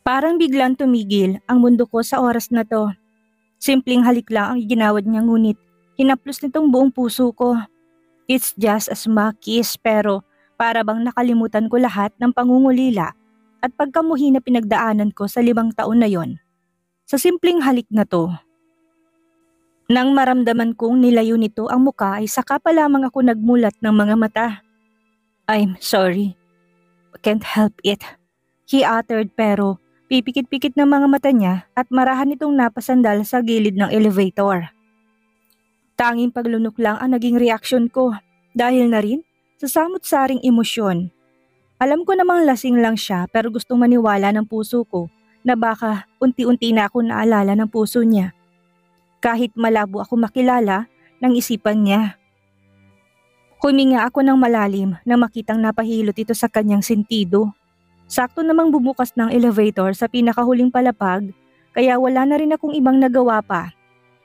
Parang biglang tumigil ang mundo ko sa oras na to. Simpleng halik lang ang ginawad niya ngunit hinaplos nitong buong puso ko. It's just a small kiss pero para bang nakalimutan ko lahat ng pangungulila at pagkamuhi na pinagdaanan ko sa 5 taon na yon. Sa simpleng halik na to. Nang maramdaman kong nilayo nito ang muka ay saka pa lamang ako nagmulat ng mga mata. I'm sorry. Can't help it. He uttered pero pipikit-pikit ng mga mata niya at marahan itong napasandal sa gilid ng elevator. Tanging paglunok lang ang naging reaksyon ko dahil na rin sa samot-saring emosyon. Alam ko namang lasing lang siya pero gustong maniwala ng puso ko na baka unti-unti na ako naalala ng puso niya. Kahit malabo ako makilala ng isipan niya. Huminga ako ng malalim na makitang napahilot ito sa kanyang sentido. Sakto namang bumukas ng elevator sa pinakahuling palapag kaya wala na rin akong ibang nagawa pa.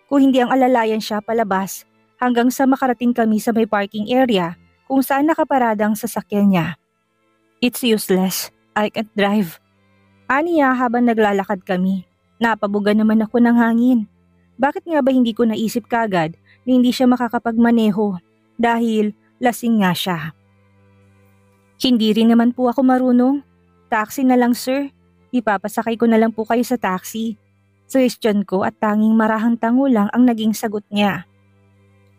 Kung hindi ang alalayan siya palabas hanggang sa makarating kami sa may parking area kung saan nakaparada ang sasakyan niya. It's useless. I can't drive. Aniya habang naglalakad kami. Napabuga naman ako ng hangin. Bakit nga ba hindi ko naisip kagad na hindi siya makakapagmaneho dahil lasing nga siya? Hindi rin naman po ako marunong. Taxi na lang sir. Ipapasakay ko na lang po kayo sa taxi. Suggestion ko at tanging marahang tango lang ang naging sagot niya.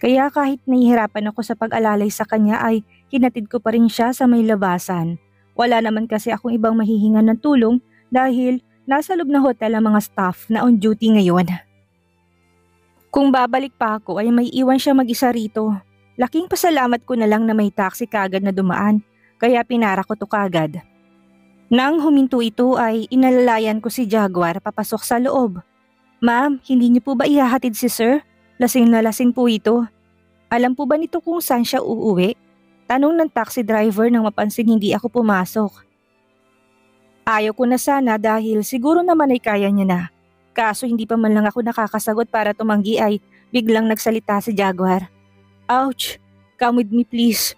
Kaya kahit nahihirapan ako sa pag-alalay sa kanya ay hinatid ko pa rin siya sa may labasan. Wala naman kasi akong ibang mahihingan ng tulong dahil nasa loob ng hotel ang mga staff na on duty ngayon. Kung babalik pa ako ay may iwan siya mag-isa rito. Laking pasalamat ko na lang na may taxi kagad na dumaan kaya pinara ko to kagad. Nang huminto ito ay inalalayan ko si Jaguar papasok sa loob. Ma'am, hindi niyo po ba ihahatid si sir? Lasing na lasing po ito. Alam po ba nito kung saan siya uuwi? Tanong ng taxi driver nang mapansin hindi ako pumasok. Ayaw ko na sana dahil siguro naman ay kaya niya na. Kaso hindi pa man lang ako nakakasagot para tumanggi ay biglang nagsalita si Jaguar. Ouch! Come with me please.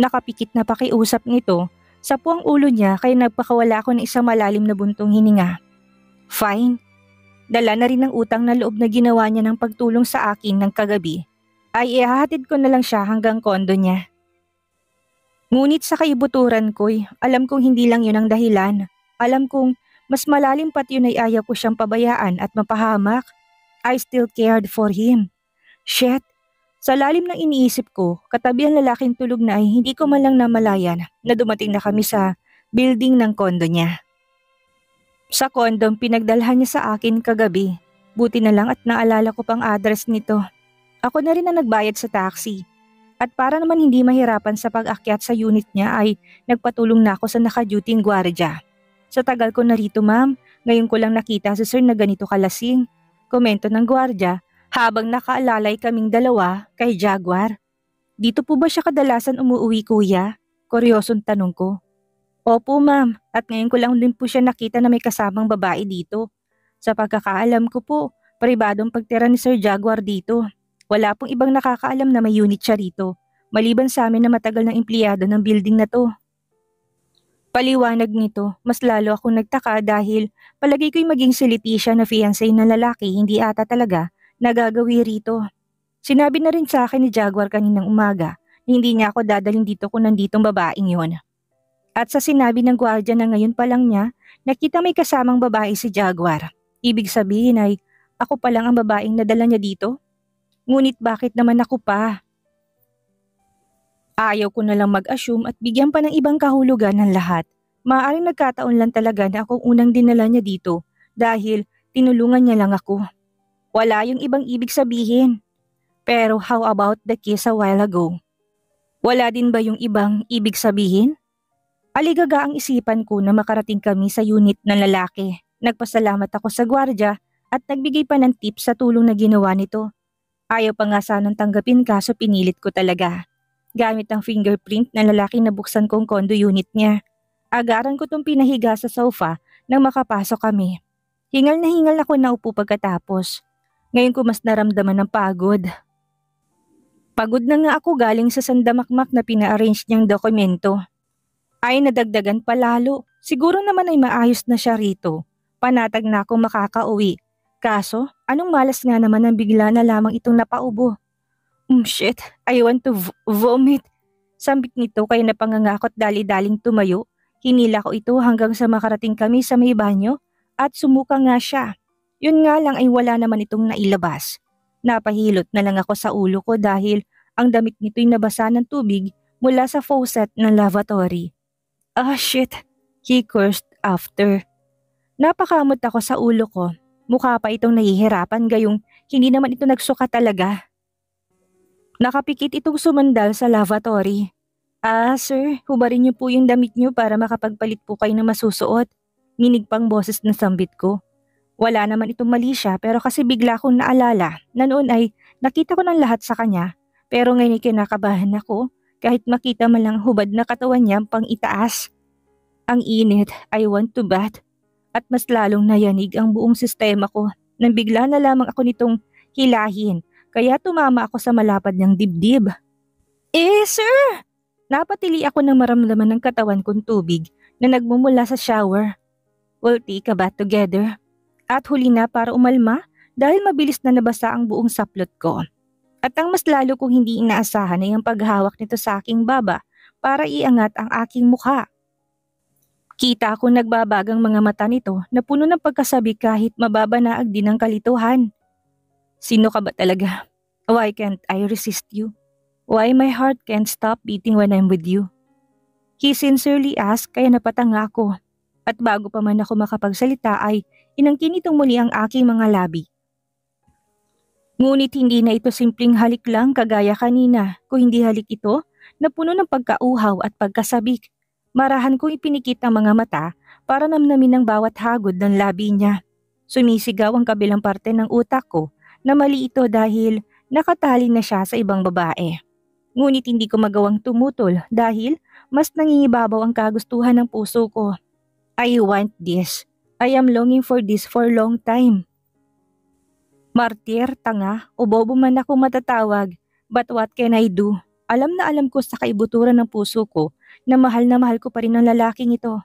Nakapikit na pakiusap nito sa puwang ulo niya kaya nagpakawala ako ng isang malalim na buntong hininga. Fine. Dala na rin ng utang na loob na ginawa niya ng pagtulong sa akin ng kagabi. Ay ihahatid ko na lang siya hanggang kondo niya. Ngunit sa kaibuturan ko'y alam kong hindi lang yun ang dahilan. Alam kong mas malalim pat yun ay ayaw ko siyang pabayaan at mapahamak. I still cared for him. Shit! Sa lalim ng iniisip ko, katabi ang lalaking tulog na ay hindi ko man lang namalayan na dumating na kami sa building ng kondo niya. Sa kondom pinagdalhan niya sa akin kagabi. Buti na lang at naalala ko pang address nito. Ako na rin ang nagbayad sa taxi. At para naman hindi mahirapan sa pag-akyat sa unit niya ay nagpatulong na ako sa naka-duty gwardiya. Sa tagal ko narito ma'am, ngayon ko lang nakita si sir na ganito kalasing. Komento ng gwardiya habang nakaalalay kaming dalawa kay Jaguar. Dito po ba siya kadalasan umuwi kuya? Kuryosong tanong ko. Opo ma'am, at ngayon ko lang din po siya nakita na may kasamang babae dito. Sa pagkakaalam ko po, pribadong pagtira ni Sir Jaguar dito. Wala pong ibang nakakaalam na may unit siya rito, maliban sa amin na matagal ng empleyado ng building na to. Paliwanag nito, mas lalo akong nagtaka dahil palagi ko'y maging siliti siya na fiancé na lalaki hindi ata talaga nagagawi rito. Sinabi na rin sa akin ni Jaguar kaninang umaga na hindi niya ako dadalhin dito kung nanditong babaeng yon. At sa sinabi ng gwardiya na ngayon pa lang niya, nakita may kasamang babae si Jaguar. Ibig sabihin ay ako pa lang ang babaeng nadala niya dito? Ngunit bakit naman ako pa? Ayaw ko na lang mag-assume at bigyan pa ng ibang kahulugan ng lahat. Maaaring nagkataon lang talaga na akong unang dinala niya dito dahil tinulungan niya lang ako. Wala yung ibang ibig sabihin. Pero how about the kiss a while ago? Wala din ba yung ibang ibig sabihin? Aligaga ang isipan ko na makarating kami sa unit ng lalaki. Nagpasalamat ako sa gwardiya at nagbigay pa ng tips sa tulong na ginawa nito. Ayaw pa nga sanang tanggapin kaso pinilit ko talaga. Gamit ang fingerprint ng lalaki na buksan kong condo unit niya. Agaran ko tong pinahiga sa sofa nang makapasok kami. Hingal na hingal ako naupo pagkatapos. Ngayon ko mas naramdaman ng pagod. Pagod na nga ako galing sa sandamakmak na pina-arrange niyang dokumento. Ay nadagdagan pa lalo. Siguro naman ay maayos na siya rito. Panatag na akong makakauwi. Kaso, anong malas nga naman ang bigla na lamang itong napaubo. Shit, I want to vomit. Sambit nito kaya napangangakot dali-daling tumayo. Hinila ko ito hanggang sa makarating kami sa may banyo at sumuka nga siya. Yun nga lang ay wala naman itong nailabas. Napahilot na lang ako sa ulo ko dahil ang damit nito'y nabasa ng tubig mula sa faucet ng lavatory. Ah shit, he cursed after. Napakamot ako sa ulo ko. Mukha pa itong nahihirapan gayong hindi naman ito nagsuka talaga. Nakapikit itong sumandal sa lavatory. Sir, hubarin niyo po yung damit niyo para makapagpalit po kayo ng masusuot. Nginig pang boses ng sambit ko. Wala naman itong mali siya pero kasi bigla kong naalala na noon ay nakita ko ng lahat sa kanya. Pero ngayon ay kinakabahan ako kahit makita man lang hubad na katawan niya pang itaas. Ang init, I want to bath. At mas lalong nayanig ang buong sistema ko nang bigla na lamang ako nitong hilahin. Kaya tumama ako sa malapad niyang dibdib. Sir! Napatili ako ng maramdaman ng katawan kong tubig na nagmumula sa shower. We'll take a bath together. At huli na para umalma dahil mabilis na nabasa ang buong saplot ko. At ang mas lalo kong hindi inaasahan ay ang paghawak nito sa aking baba para iangat ang aking mukha. Kita ko nagbabagang mga mata nito na puno ng pagkasabi kahit mababanaag din ang kalituhan. Sino ka ba talaga? Why can't I resist you? Why my heart can't stop beating when I'm with you? He sincerely asked kaya napatanga ako. At bago pa man ako makapagsalita ay inangkin itong muli ang aking mga labi. Ngunit hindi na ito simpleng halik lang kagaya kanina. Kung hindi halik ito na puno ng pagkauhaw at pagkasabik. Marahan kong ipinikit ang mga mata para namnamin ang bawat hagod ng labi niya. Sumisigaw ang kabilang parte ng utak ko na mali ito dahil nakatali na siya sa ibang babae. Ngunit hindi ko magawang tumutol dahil mas nangingibabaw ang kagustuhan ng puso ko. I want this. I am longing for this for long time. Martir, tanga, o bobo man ako matatawag, but what can I do? Alam na alam ko sa kaibuturan ng puso ko na mahal ko pa rin ang lalaking ito.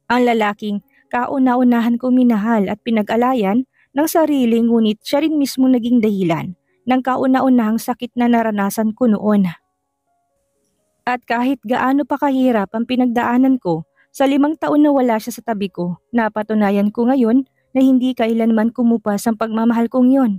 Ang lalaking kauna-unahan ko minahal at pinag-alayan ng sarili ngunit siya rin mismo naging dahilan ng kauna-unahang sakit na naranasan ko noon. At kahit gaano pa kahirap ang pinagdaanan ko, sa 5 taon na wala siya sa tabi ko, napatunayan ko ngayon na hindi kailanman kumupas ang pagmamahal kong yon.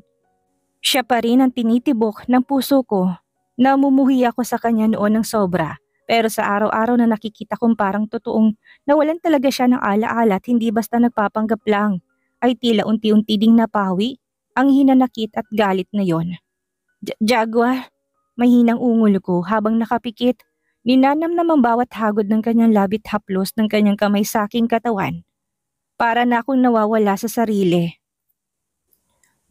Siya pa rin ang tinitibok ng puso ko. Namumuhi ako sa kanya noon ng sobra, pero sa araw-araw na nakikita kong parang totoong nawalan talaga siya ng alaala at hindi basta nagpapanggap lang, ay tila unti-unti ding napawi ang hinanakit at galit na yon. Jaguar, mahinang ungol ko habang nakapikit. Ninanamnam ang bawat hagod ng kanyang labit haplos ng kanyang kamay sa aking katawan. Para na akong nawawala sa sarili.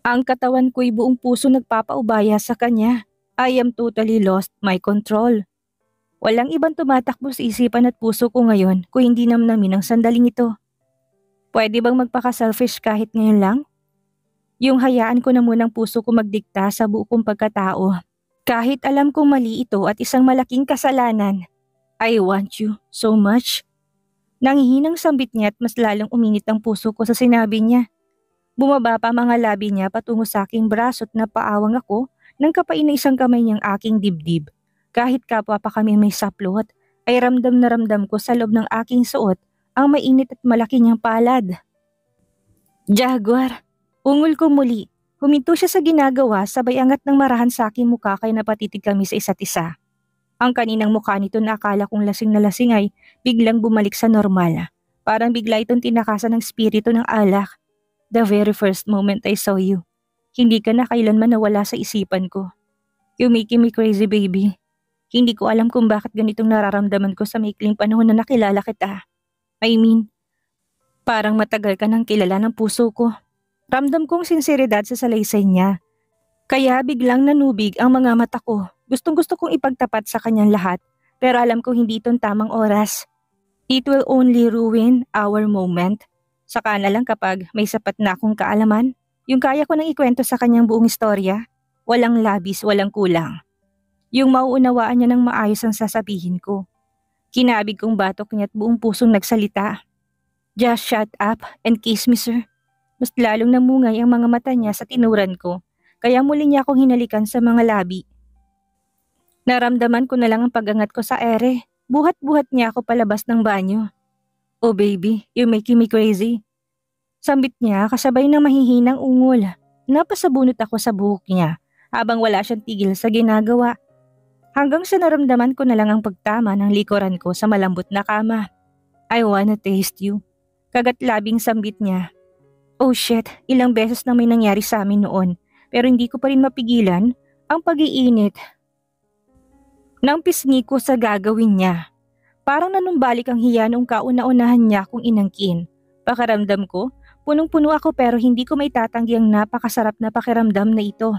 Ang katawan ko'y buong puso nagpapaubaya sa kanya. I am totally lost my control. Walang ibang tumatakbo sa isipan at puso ko ngayon kung hindi namnamin ang sandaling ito. Pwede bang magpaka-selfish kahit ngayon lang? Yung hayaan ko na munang puso ko magdikta sa buo kong pagkatao. Kahit alam kong mali ito at isang malaking kasalanan. I want you so much. Nanghihinang sambit niya at mas lalong uminit ang puso ko sa sinabi niya. Bumaba pa mga labi niya patungo sa aking braso at napaawang ako nang kapain na isang kamay niyang aking dibdib. Kahit kapwa pa kami may saplot, ay ramdam na ramdam ko sa loob ng aking suot ang mainit at malaki niyang palad. Jaguar, ungol ko muli. Huminto siya sa ginagawa sabay angat ng marahan sa aking mukha kaya napatitig kami sa isa't isa. Ang kaninang mukha nito na akala kong lasing na lasing ay biglang bumalik sa normal. Parang bigla itong tinakasan ng spirito ng alak. The very first moment I saw you. Hindi ka na kailanman nawala sa isipan ko. You making me crazy baby. Hindi ko alam kung bakit ganitong nararamdaman ko sa maikling panahon na nakilala kita. I mean, parang matagal ka nang kilala ng puso ko. Ramdam kong sinseridad sa salaysay niya. Kaya biglang nanubig ang mga mata ko. Gustong-gusto kong ipagtapat sa kanyang lahat, pero alam ko hindi itong tamang oras. It will only ruin our moment. Saka na lang kapag may sapat na akong kaalaman, yung kaya ko nang ikwento sa kanyang buong istorya, walang labis, walang kulang. Yung mauunawaan niya ng maayos ang sasabihin ko. Kinabig kong batok niya at buong pusong nagsalita. Just shut up and kiss me, sir. Mas lalong namungay ang mga mata niya sa tinuran ko, kaya muli niya akong hinalikan sa mga labi. Naramdaman ko na lang ang pag-angat ko sa ere. Buhat-buhat niya ako palabas ng banyo. "Oh baby, you're making me crazy." Sambit niya kasabay ng mahihinang ungol. Napasabunot ako sa buhok niya habang wala siyang tigil sa ginagawa. Hanggang sa naramdaman ko na lang ang pagtama ng likuran ko sa malambot na kama. "I wanna taste you." Kagat-labing sambit niya. Oh shit, ilang beses na may nangyari sa amin noon pero hindi ko pa rin mapigilan ang pag-iinit ng pisngi ko sa gagawin niya. Parang nanumbalik ang hiya noong kauna-unahan niya akong inangkin. Pakiramdam ko, punong-puno ako pero hindi ko maitatanggi ang napakasarap na pakiramdam na ito.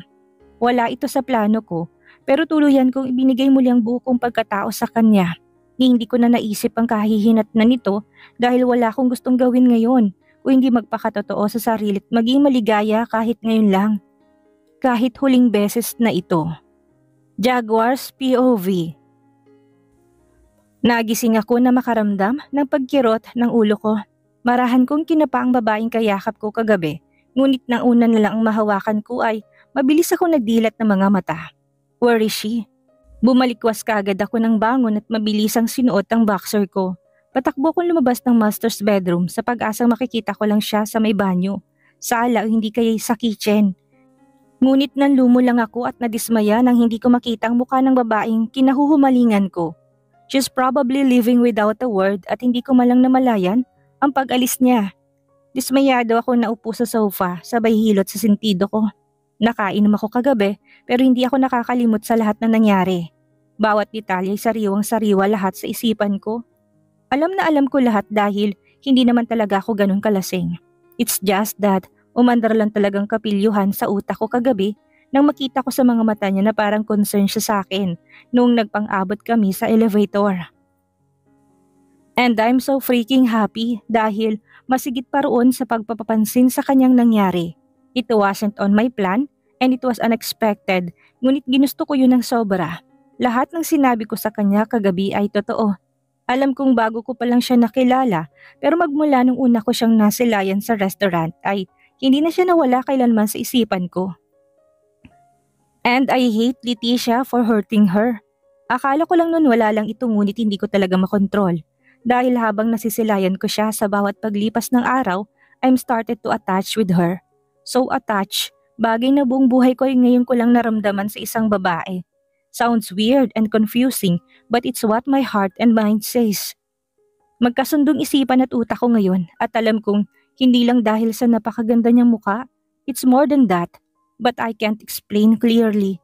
Wala ito sa plano ko, pero tuluyan kong ibinigay muli ang buo kong pagkatao sa kanya. Hindi ko na naisip ang kahihinatnan nito dahil wala akong gustong gawin ngayon kung hindi magpakatotoo sa sarili at maging maligaya kahit ngayon lang. Kahit huling beses na ito. Jaguars POV. Nagising ako na makaramdam ng pagkirot ng ulo ko. Marahan kong kinapa ang babaeng kayakap ko kagabi, ngunit nang una na lang ang mahawakan ko ay mabilis ako nagdilat ng mga mata. Where is she? Bumalikwas kaagad ako ng bangon at mabilisang sinuot ang boxer ko. Patakbo kong lumabas ng master's bedroom sa pag-asang makikita ko lang siya sa may banyo. Sala o hindi kaya sa kitchen. Ngunit nanlumo lang ako at nadismaya nang hindi ko makita ang mukha ng babaeng kinahuhumalingan ko. She's probably living without a word at hindi ko malang namalayan ang pag-alis niya. Dismayado ako na upo sa sofa sabay hilot sa sentido ko. Nakainom ako kagabi pero hindi ako nakakalimot sa lahat na nangyari. Bawat detalye ay sariwang-sariwa lahat sa isipan ko. Alam na alam ko lahat dahil hindi naman talaga ako ganun kalasing. It's just that umandar lang talagang kapilyuhan sa utak ko kagabi nang makita ko sa mga mata niya na parang concern siya sa akin noong nagpang-abot kami sa elevator. And I'm so freaking happy dahil masigit pa roon sa pagpapapansin sa kanyang nangyari. It wasn't on my plan and it was unexpected, ngunit ginusto ko yun ng sobra. Lahat ng sinabi ko sa kanya kagabi ay totoo. Alam kong bago ko pa lang siya nakilala pero magmula nung una ko siyang nasilayan sa restaurant ay hindi na siya nawala kailanman sa isipan ko. And I hate Leticia for hurting her. Akala ko lang nun wala lang ito ngunit hindi ko talaga makontrol. Dahil habang nasisilayan ko siya sa bawat paglipas ng araw, I'm started to attach with her. So attached, bagay na buong buhay ko ay ngayon ko lang naramdaman sa isang babae. Sounds weird and confusing but it's what my heart and mind says. Magkasundong isipan at utak ko ngayon at alam kong hindi lang dahil sa napakaganda niyang mukha, it's more than that. But I can't explain clearly.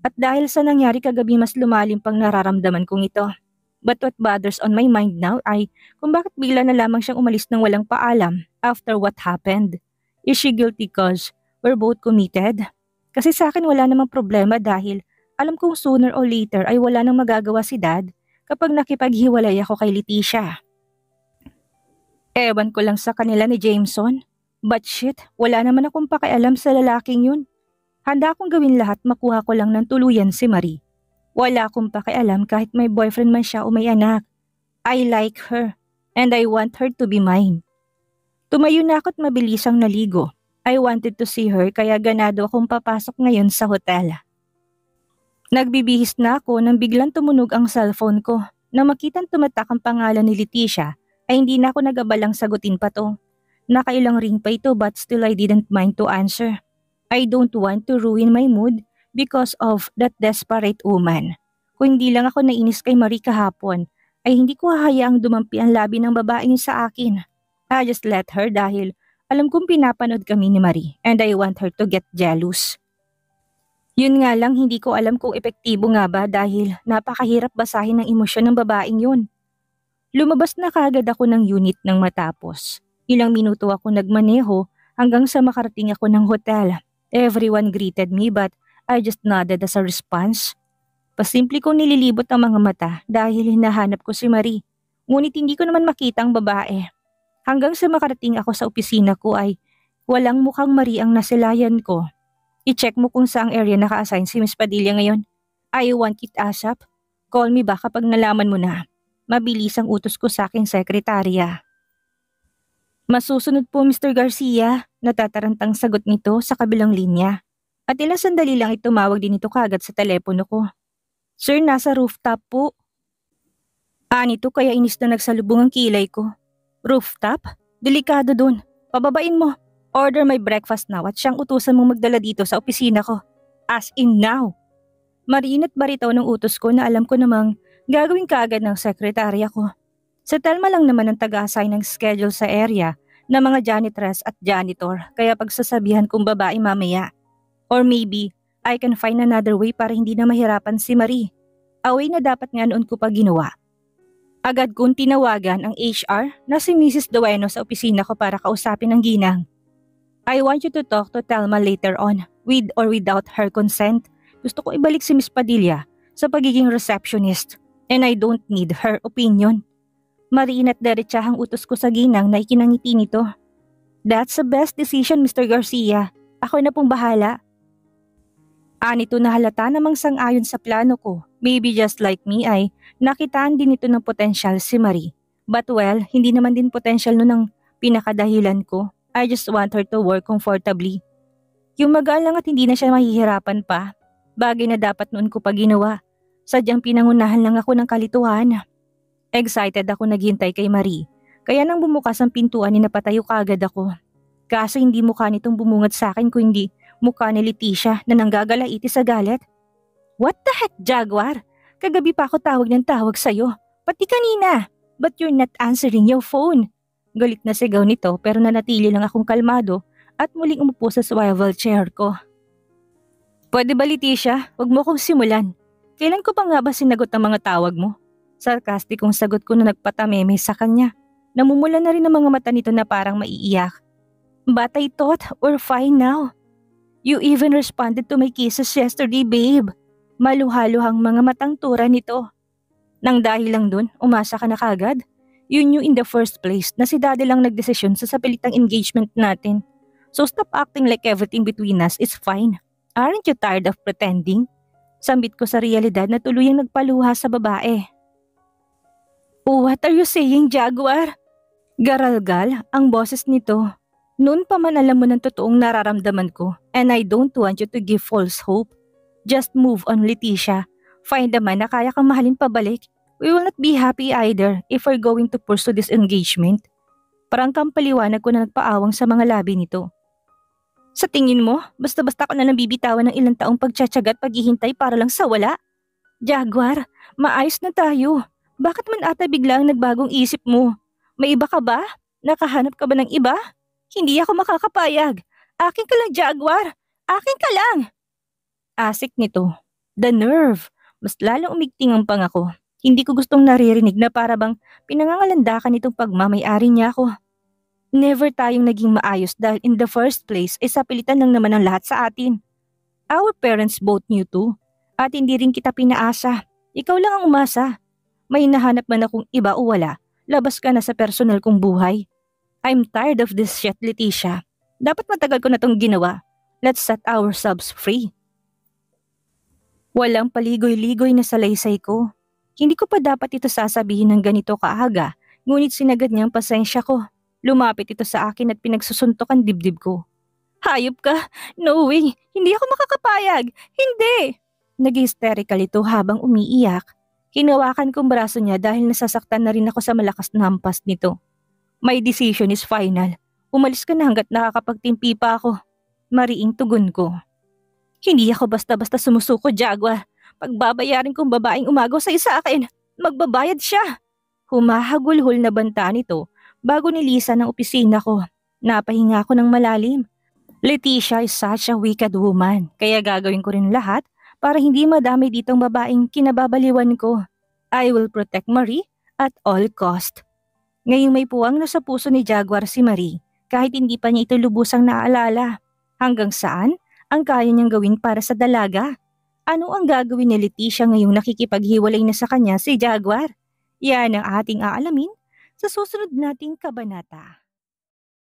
At dahil sa nangyari kagabi mas lumalim pang nararamdaman kong ito. But what bothers on my mind now ay kung bakit bigla na lamang siyang umalis ng walang paalam after what happened. Is she guilty cause we're both committed? Kasi sa akin wala namang problema dahil alam kong sooner or later ay wala nang magagawa si Dad kapag nakipaghiwalay ako kay Leticia. Ewan ko lang sa kanila ni Jameson. But shit, wala naman akong pakialam sa lalaking yun. Handa akong gawin lahat makuha ko lang ng tuluyan si Marie. Wala akong pakialam kahit may boyfriend man siya o may anak. I like her and I want her to be mine. Tumayo na ako't mabilisang naligo. I wanted to see her kaya ganado akong papasok ngayon sa hotel. Nagbibihis na ako nang biglang tumunog ang cellphone ko. Nang makitang tumatak ang pangalan ni Leticia ay hindi na ako nag-abalang sagutin pa to. Nakailang ring pa ito but still I didn't mind to answer. I don't want to ruin my mood because of that desperate woman. Kung hindi lang ako nainis kay Marie kahapon, ay hindi ko hahayaang dumampi ang labi ng babaeng sa akin. I just let her dahil alam kong pinapanood kami ni Marie and I want her to get jealous. Yun nga lang hindi ko alam kung epektibo nga ba dahil napakahirap basahin ng emosyon ng babaeng yun. Lumabas na kaagad ako ng unit nang matapos. Ilang minuto ako nagmaneho hanggang sa makarating ako ng hotel. Everyone greeted me but I just nodded as a response. Pasimple kong nililibot ang mga mata dahil hinahanap ko si Marie. Ngunit hindi ko naman makita ang babae. Hanggang sa makarating ako sa opisina ko ay walang mukhang Marie ang nasilayan ko. I-check mo kung saang area naka-assign si Miss Padilla ngayon. I want it ASAP. Call me ba kapag nalaman mo na. Mabilis ang utos ko sa aking sekretarya. Masusunod po, Mr. Garcia, natatarantang sagot nito sa kabilang linya. At ilang sandali lang ay tumawag din ito kagad sa telepono ko. Sir, nasa rooftop po. Nito kaya inis na nagsalubong ang kilay ko. Rooftop? Delikado dun. Pababain mo. Order my breakfast now at siyang utusan mong magdala dito sa opisina ko. As in now. Mariin at baritaw ng utos ko na alam ko namang gagawin kaagad ng sekretarya ko. Sa Telma lang naman ang taga-assign ng schedule sa area ng mga janitress at janitor kaya pagsasabihan kong babae mamaya. Or maybe, I can find another way para hindi na mahirapan si Marie. A way na dapat nga noon ko pa ginawa. Agad kong tinawagan ang HR na si Mrs. Dueno sa opisina ko para kausapin ang ginang. I want you to talk to Telma later on, with or without her consent. Gusto ko ibalik si Miss Padilla sa pagiging receptionist and I don't need her opinion. Mariin at diretsahang utos ko sa ginang na ikinangiti nito. That's the best decision, Mr. Garcia. Ako na pong bahala. Nito na halata namang sang-ayon sa plano ko. Maybe just like me ay nakitaan din ito ng potensyal si Marie. But well, hindi naman din potensyal nun ang pinakadahilan ko. I just want her to work comfortably. Yung magaan lang at hindi na siya mahihirapan pa. Bagay na dapat noon ko pa ginawa. Sadyang pinangunahan lang ako ng kalituhan. Excited ako naghintay kay Marie. Kaya nang bumukas ang pintuan ni napatayo kaagad ako. Kaso hindi mukha nitong bumungad sa akin kundi mukha ni Leticia na nanggagalaiti sa galit. What the heck, Jaguar? Kagabi pa ako tawag ng tawag sa'yo. Pati kanina. But you're not answering your phone. Galit na sigaw nito pero nanatili lang akong kalmado at muling umupo sa swivel chair ko. Pwede ba, Leticia? Huwag mo akong simulan. Kailan ko pa nga ba sinagot ang mga tawag mo? Sarkastikong sagot ko na nagpatameme sa kanya. Namumula na rin ang mga mata nito na parang maiiyak. But I thought we're fine now. You even responded to my kisses yesterday, babe. Maluhaluhang mga matang tura nito. Nang dahil lang dun, umasa ka na kagad. You knew in the first place na si daddy lang nagdesisyon sa sapilitang engagement natin. So stop acting like everything between us is fine. Aren't you tired of pretending? Sambit ko sa realidad na tuluyang nagpaluha sa babae. What are you saying, Jaguar? Garalgal ang boses nito. Noon pa man alam mo ng totoong nararamdaman ko and I don't want you to give false hope. Just move on, Leticia. Find a man na kaya kang mahalin pabalik. We will not be happy either if we're going to pursue this engagement. Parang kampaliwanag ko na nagpaawang sa mga labi nito. Sa tingin mo, basta-basta ko na lang bibitawan ng ilang taong pagtsatsaga at paghihintay para lang sa wala? Jaguar, maayos na tayo. Bakit man ata biglang nagbagong isip mo? May iba ka ba? Nakahanap ka ba ng iba? Hindi ako makakapayag. Akin ka lang, Jaguar. Akin ka lang. Asik nito. The nerve. Mas lalong umigting ang pangako. Hindi ko gustong naririnig na para bang pinangangalandakan itong pagmamay-ari niya ako. Never tayong naging maayos dahil in the first place ay sapilitan lang naman ang lahat sa atin. Our parents both knew too. At hindi rin kita pinaasa. Ikaw lang ang umasa. May nahanap man akong iba o wala. Labas ka na sa personal kong buhay. I'm tired of this shit, Leticia. Dapat matagal ko na tong ginawa. Let's set ourselves free. Walang paligoy-ligoy na salaysay ko. Hindi ko pa dapat ito sasabihin ng ganito kaaga, ngunit sinagad niyang pasensya ko. Lumapit ito sa akin at pinagsusuntok ang dibdib ko. Hayop ka! No way! Hindi ako makakapayag! Hindi! Nag-hysterical ito habang umiiyak. Hinawakan kong braso niya dahil nasasaktan na rin ako sa malakas na hampas nito. My decision is final. Umalis ka na hanggat nakakapagtimpi pa ako. Mariing tugon ko. Hindi ako basta-basta sumusuko, Jaguar. Pagbabayarin kong babaeng umagaw sa akin, magbabayad siya. Humahagulhol na banta nito bago nilisan ng opisina ko. Napahinga ako ng malalim. Leticia is such a wicked woman, kaya gagawin ko rin lahat para hindi madami ditong babaeng kinababaliwan ko. I will protect Marie at all cost. Ngayong may puwang na sa puso ni Jaguar si Marie, kahit hindi pa niya ito lubusang naaalala. Hanggang saan ang kaya niyang gawin para sa dalaga? Ano ang gagawin ni Leticia ngayong nakikipaghiwalay na sa kanya si Jaguar? Yan ang ating aalamin sa susunod nating kabanata.